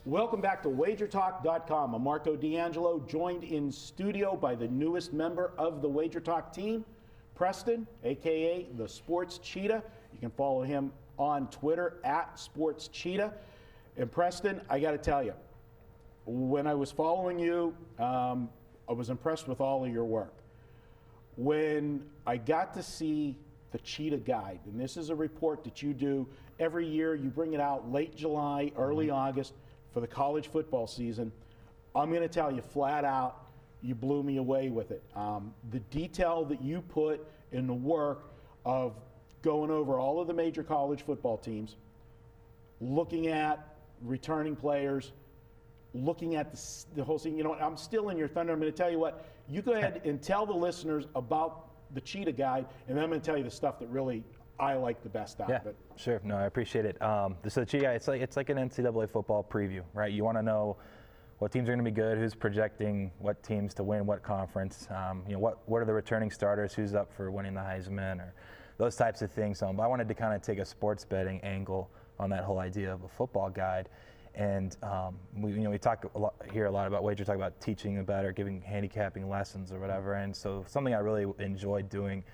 Welcome back to WagerTalk.com. I'm Marco D'Angelo, joined in studio by the newest member of the Wager Talk team, Preston, a.k.a. the Sports Cheetah. You can follow him on Twitter at Sports Cheetah. And Preston, I got to tell you, when I was following you, I was impressed with all of your work. When I got to see the Cheetah Guide, and this is a report that you do every year, you bring it out late July, early August for the college football season. I'm going to tell you flat out, you blew me away with it. The detail that you put in the work of going over all of the major college football teams, looking at returning players, looking at the whole scene. You know what, I'm still in your thunder. I'm going to tell you what, you go ahead and tell the listeners about the Cheetah Guide, and then I'm going to tell you the stuff that really I like the best out of it. Sure. No, I appreciate it. So the Cheetah Guide, it's like an NCAA football preview, right? You want to know what teams are going to be good, who's projecting what teams to win what conference, what are the returning starters, who's up for winning the Heisman, or those types of things. But I wanted to kind of take a sports betting angle on that whole idea of a football guide. And we talk a lot about Wager Talk about teaching the bettor, giving handicapping lessons or whatever. And so something I really enjoyed doing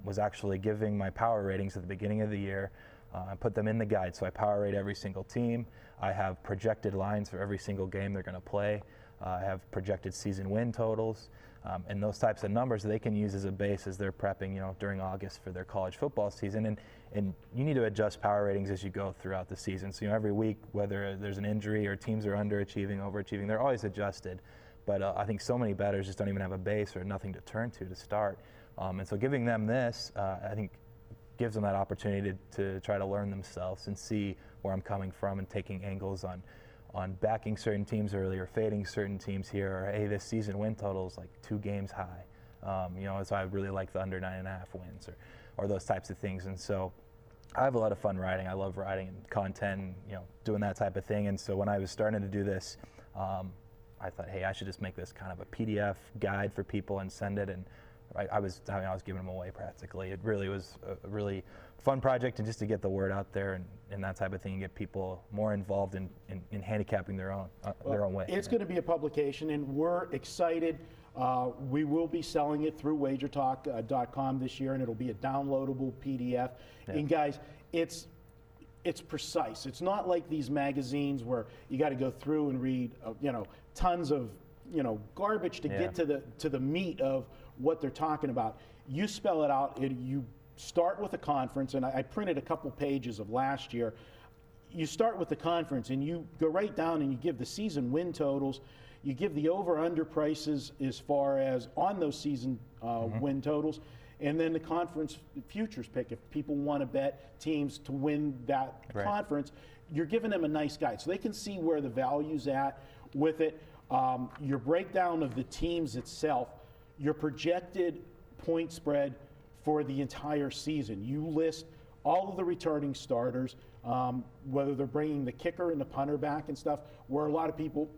was actually giving my power ratings at the beginning of the year. I put them in the guide, so I power rate every single team. I have projected lines for every single game they're going to play. I have projected season win totals, and those types of numbers they can use as a base as they're prepping, during August for their college football season. And you need to adjust power ratings as you go throughout the season. So every week, whether there's an injury or teams are underachieving, overachieving, they're always adjusted. But I think so many bettors just don't even have a base or nothing to turn to start. And so giving them this, I think, gives them that opportunity to try to learn themselves and see where I'm coming from and taking angles on backing certain teams early or fading certain teams here, or hey, this season win total is like 2 games high. So I really like the under 9.5 wins or those types of things. And so I have a lot of fun writing. I love writing and content, and, doing that type of thing. And so when I was starting to do this, I thought, hey, I should just make this kind of a PDF guide for people and send it. And I was giving them away practically. It really was a really fun project, and just to get the word out there and that type of thing, and get people more involved in handicapping their own way. It's going to be a publication, and we're excited. We will be selling it through WagerTalk.com this year, and it'll be a downloadable PDF. Yeah. And guys, it's precise. It's not like these magazines where you got to go through and read, tons of garbage to get to the meat of what they're talking about. You spell it out. You start with a conference, and I printed a couple pages of last year. You start with the conference, and you go right down and you give the season win totals. You give the over-under prices as far as on those season win totals, and then the conference futures pick. If people want to bet teams to win that conference, you're giving them a nice guide so they can see where the value's at with it. Your breakdown of the teams itself, your projected point spread for the entire season. You list all of the returning starters, whether they're bringing the kicker and the punter back and stuff, where a lot of people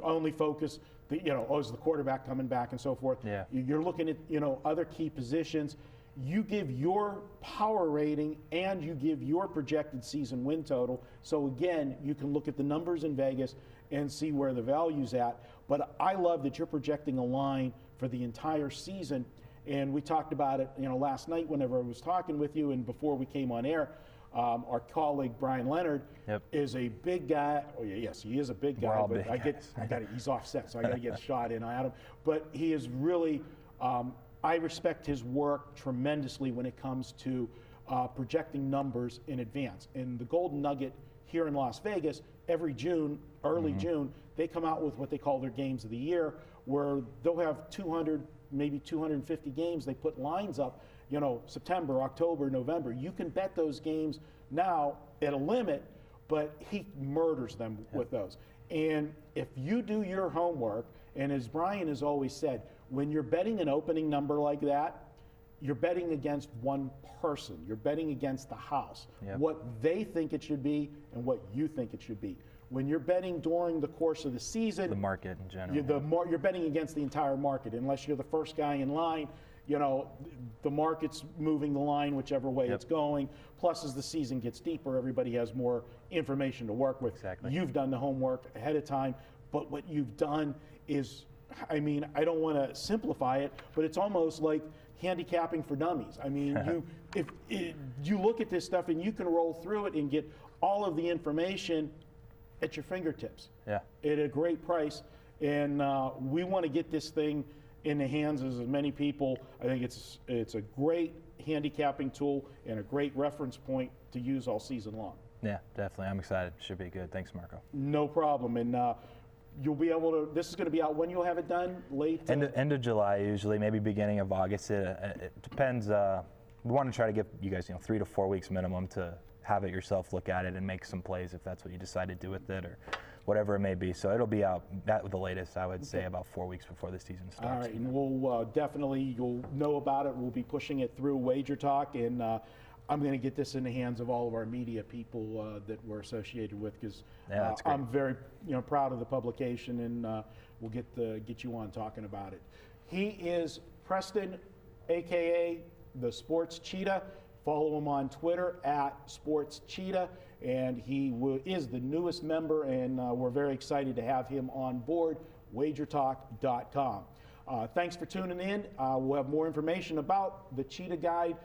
only focus, is the quarterback coming back and so forth. Yeah. You're looking at, other key positions. You give your power rating and you give your projected season win total. So again, you can look at the numbers in Vegas and see where the value's at. But I love that you're projecting a line for the entire season. And we talked about it, last night whenever I was talking with you and before we came on air. Our colleague Brian Leonard is a big guy. Oh yeah, yes, he is a big guy. But he's offset, so I got to get a shot in at him. But he is really. I respect his work tremendously when it comes to projecting numbers in advance. And the Golden Nugget here in Las Vegas, every June, early June, they come out with what they call their games of the year, where they'll have 200, maybe 250 games. They put lines up, September, October, November. You can bet those games now at a limit, but he murders them with those. And if you do your homework, and as Brian has always said, when you're betting an opening number like that, you're betting against one person. You're betting against the house, what they think it should be and what you think it should be. When you're betting during the course of the season, the market in general, you're betting against the entire market. Unless you're the first guy in line, you know, the market's moving the line whichever way it's going. Plus, as the season gets deeper, everybody has more information to work with. Exactly. You've done the homework ahead of time, but what you've done is, I mean, I don't want to simplify it, but it's almost like handicapping for dummies. I mean, you look at this stuff and you can roll through it and get all of the information at your fingertips at a great price. And we want to get this thing in the hands of as many people. I think it's a great handicapping tool and a great reference point to use all season long. Yeah, definitely. I'm excited. Should be good. Thanks, Marco. No problem. And you'll be able to, this is going to be out when you'll have it done? Late? End of July, usually, maybe beginning of August. It depends. We want to try to give you guys 3 to 4 weeks minimum to have it yourself, look at it, and make some plays if that's what you decide to do with it, or whatever it may be. So it'll be out at the latest, I would say, about 4 weeks before the season starts. All right, and we'll definitely, you'll know about it. We'll be pushing it through Wager Talk, and I'm going to get this in the hands of all of our media people that we're associated with, because I'm very proud of the publication, and we'll get you on talking about it. He is Preston, a.k.a. the Sports Cheetah. Follow him on Twitter at Sports Cheetah, and he is the newest member, and we're very excited to have him on board, wagertalk.com. Thanks for tuning in. We'll have more information about the Cheetah Guide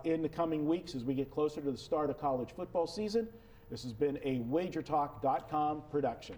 in the coming weeks as we get closer to the start of college football season. This has been a wagertalk.com production.